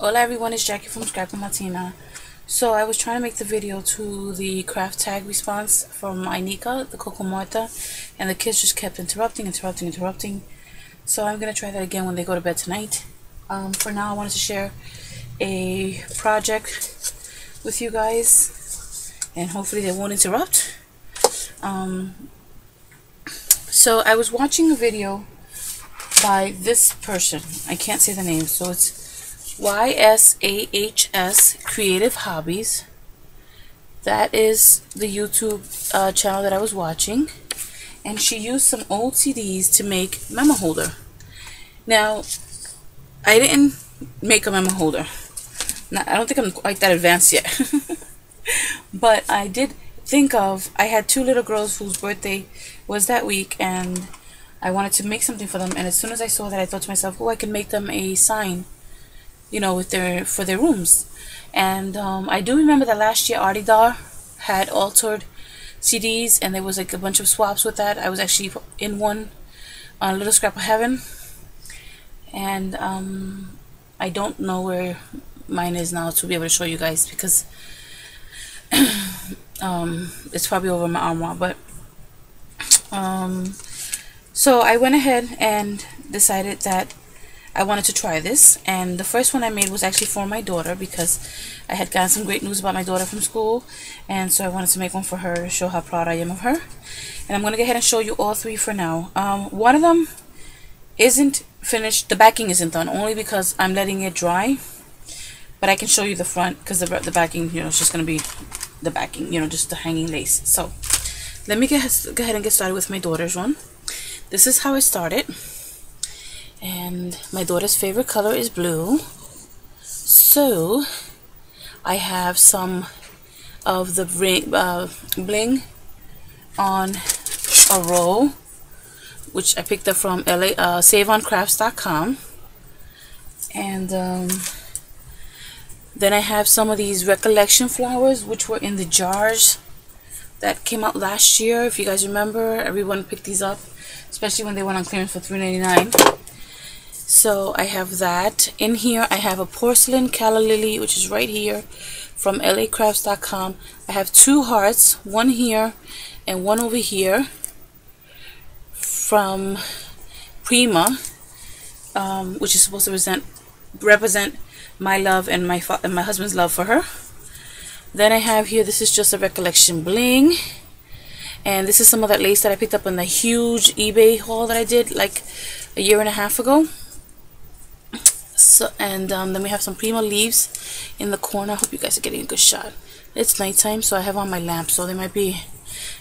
Hola everyone, it's Jackie from Scrapper Martina. So I was trying to make the video to the craft tag response from Inika, the Coco Marta, and the kids just kept interrupting. So I'm going to try that again when they go to bed tonight. For now, I wanted to share a project with you guys, and hopefully they won't interrupt. So I was watching a video by this person. I can't say the name, so it's YSAHS Creative Hobbies. That is the YouTube channel that I was watching, and she used some old CDs to make memo holder. Now, I didn't make a memo holder. I don't think I'm quite that advanced yet. But I did think of, I had two little girls whose birthday was that week, and I wanted to make something for them. And as soon as I saw that, I thought to myself, oh, I can make them a sign, you know, for their rooms. And I do remember that last year Artidar had altered CDs, and there was like a bunch of swaps with that. I was actually in one on Little Scrap of Heaven, and I don't know where mine is now to be able to show you guys, because it's probably over my armoire. But so I went ahead and decided that I wanted to try this, and the first one I made was actually for my daughter, because I had gotten some great news about my daughter from school, and so I wanted to make one for her to show how proud I am of her. And I'm going to go ahead and show you all three for now. One of them isn't finished, the backing isn't done, only because I'm letting it dry, but I can show you the front, because the backing, you know, it's just going to be the backing, you know, just the hanging lace. So let me go ahead and get started with my daughter's one. This is how I started. And my daughter's favorite color is blue, so I have some of the bling on a roll, which I picked up from SaveOnCrafts.com, and then I have some of these recollection flowers, which were in the jars that came out last year. If you guys remember, everyone picked these up, especially when they went on clearance for $3.99. So I have that. In here I have a porcelain calla lily, which is right here, from LAcrafts.com. I have two hearts, one here and one over here, from Prima, which is supposed to represent my love and my husband's love for her. Then I have here, this is just a recollection bling, and this is some of that lace that I picked up in the huge eBay haul that I did like a year and a half ago. So, and then we have some Prima leaves in the corner. I hope you guys are getting a good shot. It's nighttime, so I have on my lamp, so there might be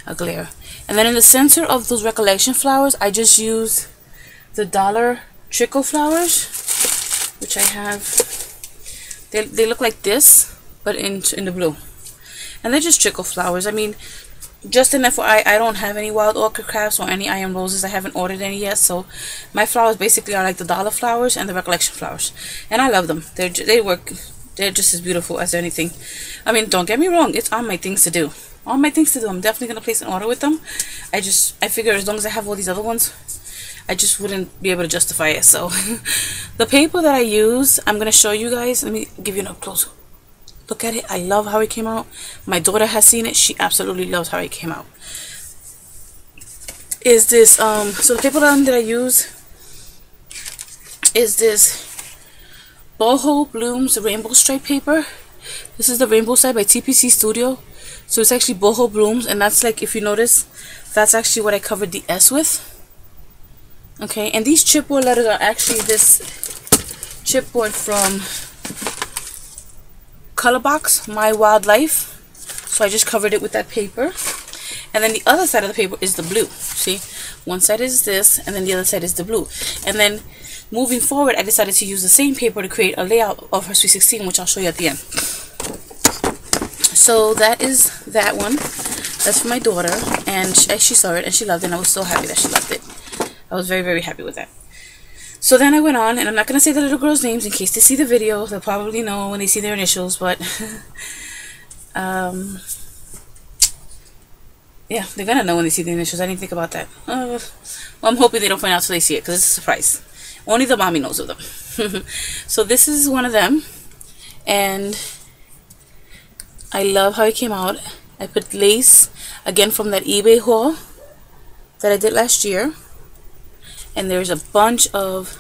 a glare. And then in the center of those recollection flowers, I just use the Dollar Trickle flowers, which I have. They look like this, but in the blue. And they're just trickle flowers. I mean, just an FYI, I don't have any Wild Orchid crafts or any Iron Roses. I haven't ordered any yet, so my flowers basically are like the Dollar flowers and the recollection flowers, and I love them. They're just as beautiful as anything. I mean, don't get me wrong, it's on my things to do. On my things to do. I'm definitely gonna place an order with them. I figure as long as I have all these other ones, I just wouldn't be able to justify it. So the paper that I use, I'm gonna show you guys. Let me give you an up close. Look at it. I love how it came out. My daughter has seen it. She absolutely loves how it came out. Is this so the paper that I use is this Boho Blooms Rainbow Stripe paper. This is the rainbow side by TPC Studio. So it's actually Boho Blooms, and that's, like, if you notice, that's actually what I covered the S with. Okay, and these chipboard letters are actually this chipboard from Colorbox, My Wildlife. So I just covered it with that paper. And then the other side of the paper is the blue. See, one side is this, and then the other side is the blue. And then moving forward, I decided to use the same paper to create a layout of her Sweet 16, which I'll show you at the end. So that is that one. That's for my daughter, and she saw it and she loved it, and I was so happy that she loved it. I was very, very happy with that. So then I went on, and I'm not going to say the little girls' names in case they see the video. They'll probably know when they see their initials, but yeah, they're going to know when they see the initials. I didn't think about that. Well, I'm hoping they don't find out till they see it, because it's a surprise. Only the mommy knows of them. So this is one of them. and I love how it came out. I put lace again from that eBay haul that I did last year, and there's a bunch of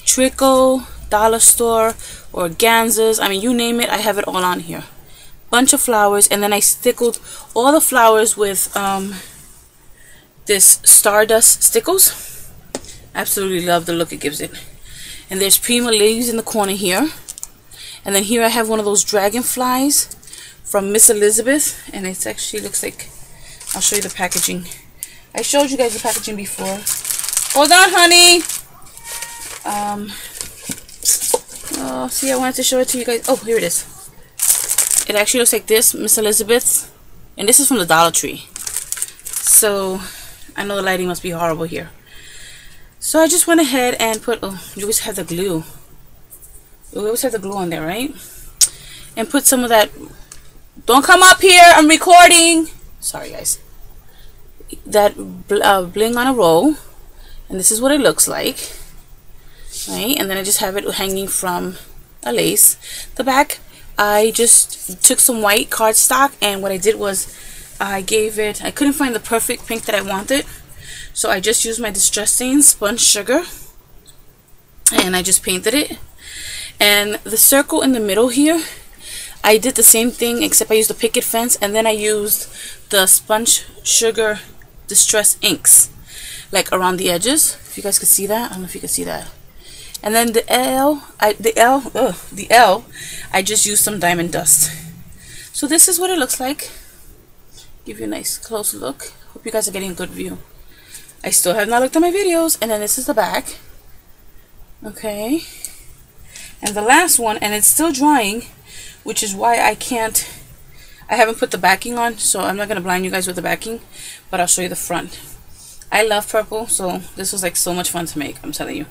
trickle, dollar store, organzas, I mean you name it, I have it all on here. Bunch of flowers, and then I stickled all the flowers with this Stardust stickles. Absolutely love the look it gives it. And there's Prima leaves in the corner here, and then here I have one of those dragonflies from Miss Elizabeth, and it actually looks like, I'll show you the packaging. I showed you guys the packaging before. Hold on, honey. Oh, see, I wanted to show it to you guys. Oh, here it is. It actually looks like this, Miss Elizabeth, and this is from the Dollar Tree. So I know the lighting must be horrible here. So I just went ahead and put, oh, you always have the glue. You always have the glue on there, right? And put some of that, don't come up here, I'm recording. Sorry, guys. That bling on a roll. And this is what it looks like. Right? And then I just have it hanging from a lace. The back, I just took some white cardstock, and what I did was I couldn't find the perfect pink that I wanted. So I just used my Distress Stains Sponge Sugar, and I just painted it. And the circle in the middle here, I did the same thing except I used the picket fence, and then I used the Sponge Sugar Distress inks like around the edges. If you guys could see that, I don't know if you could see that. And then the L, I just used some diamond dust. So this is what it looks like. Give you a nice close look. Hope you guys are getting a good view. I still have not looked at my videos. And then this is the back. Okay. And the last one, and it's still drying, which is why I haven't put the backing on, so I'm not going to blind you guys with the backing, but I'll show you the front. I love purple, so this was like so much fun to make, I'm telling you.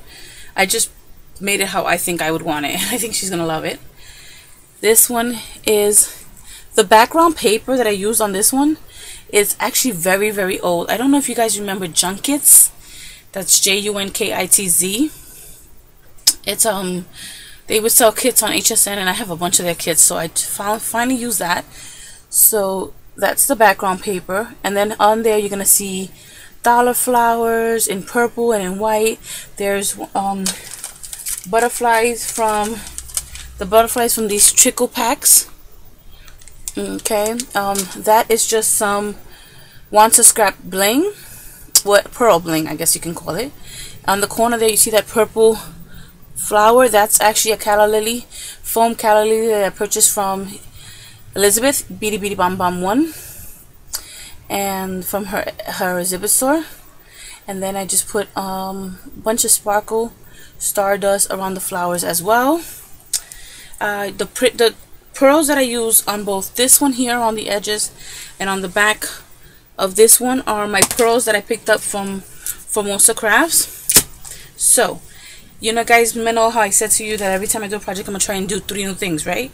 I just made it how I think I would want it. I think she's going to love it. This one is the background paper that I used on this one. It's actually very, very old. I don't know if you guys remember Junkits. That's Junkitz. It's they would sell kits on HSN, and I have a bunch of their kits, so I finally used that. So that's the background paper, and then on there you're gonna see dollar flowers in purple and in white. There's butterflies from these trickle packs. Okay, that is just some Want to Scrap bling, pearl bling, I guess you can call it. On the corner there, you see that purple flower. That's actually a calla lily, foam calla lily that I purchased from Elizabeth, Beady Beady Bomb Bomb 1, and from her exhibit store. And then I just put a bunch of sparkle stardust around the flowers as well. The pearls that I use on both this one here on the edges and on the back of this one are my pearls that I picked up from Formosa Crafts. So, you know guys, know how I said to you that every time I do a project I'm going to try and do 3 new things, right?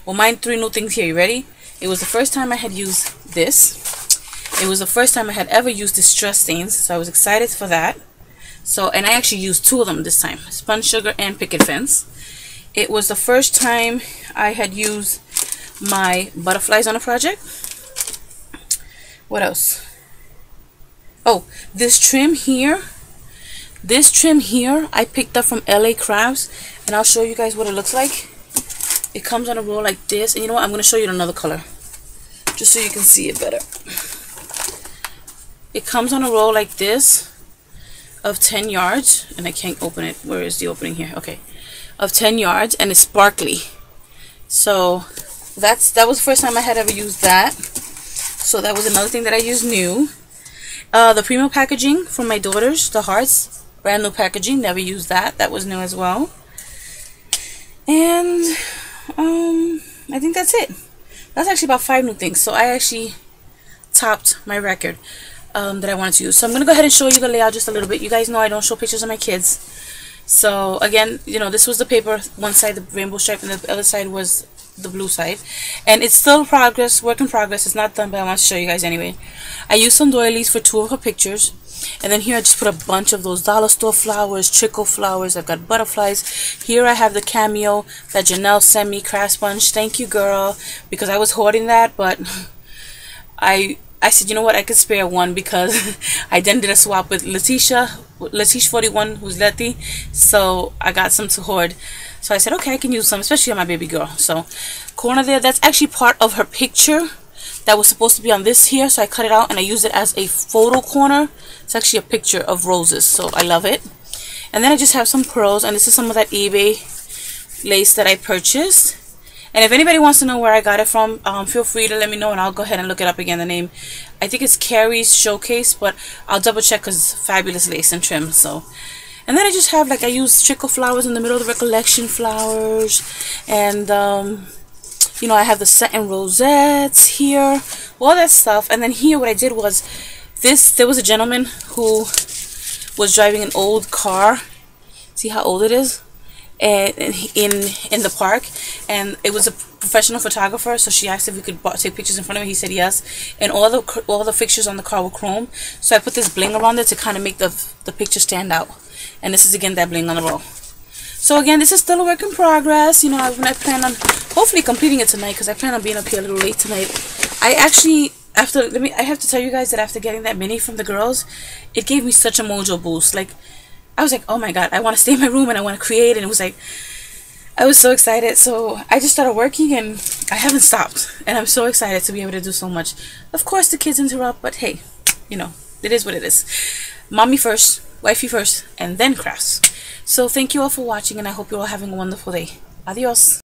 Well, mine 3 new things here. You ready? It was the first time I had used this. It was the first time I had ever used Distress Stains, so I was excited for that. So, and I actually used 2 of them this time, Sponge Sugar and Picket Fence. It was the first time I had used my butterflies on a project. What else? Oh, this trim here I picked up from LA Crafts, and I'll show you guys what it looks like. It comes on a roll like this, and you know what, I'm going to show you another color just so you can see it better. It comes on a roll like this of 10 yards, and I can't open it. Where is the opening here? Okay, of 10 yards, and it's sparkly. So that was the first time I had ever used that. So that was another thing that I used new. The Prima packaging from my daughters, the hearts, brand new packaging, never used that. That was new as well. And I think that's it. That's actually about 5 new things. So I actually topped my record that I wanted to use. So I'm going to go ahead and show you the layout just a little bit. You guys know I don't show pictures of my kids. So again, you know, this was the paper. One side the rainbow stripe and the other side was the blue side. And it's still progress, work in progress. It's not done, but I want to show you guys anyway. I used some doilies for 2 of her pictures. And then here I just put a bunch of those dollar store flowers, trickle flowers. I've got butterflies. Here I have the cameo that Janelle sent me, craft sponge. Thank you, girl, because I was hoarding that, but I said, you know what, I could spare one because I then did a swap with Letitia 41, who's Letty, so I got some to hoard. So I said, okay, I can use some, especially on my baby girl. So corner there, that's actually part of her picture that was supposed to be on this here, so I cut it out and I used it as a photo corner. It's actually a picture of roses, so I love it. And then I just have some pearls, and this is some of that eBay lace that I purchased. And if anybody wants to know where I got it from, feel free to let me know and I'll go ahead and look it up again. The name, I think it's Carrie's Showcase, but I'll double check because it's fabulous lace and trim. So, and then I just have, like, I use trickle flowers in the middle of the recollection flowers, and you know, I have the satin rosettes here, all that stuff. And then here what I did was this, there was a gentleman who was driving an old car. See how old it is? And in the park, and it was a professional photographer, so she asked if we could take pictures in front of him. He said yes, and all the fixtures on the car were chrome, so I put this bling around it to kind of make the picture stand out. And this is again that bling on the roll. So again, this is still a work in progress. You know, I plan on hopefully completing it tonight because I plan on being up here a little late tonight. I actually, I have to tell you guys that after getting that mini from the girls, it gave me such a mojo boost. Like, I was like, oh my god, I want to stay in my room and I want to create. And it was like, I was so excited. So I just started working and I haven't stopped. And I'm so excited to be able to do so much. Of course, the kids interrupt, but hey, you know, it is what it is. Mommy first, wifey first, and then crafts. So thank you all for watching, and I hope you're all having a wonderful day. Adios.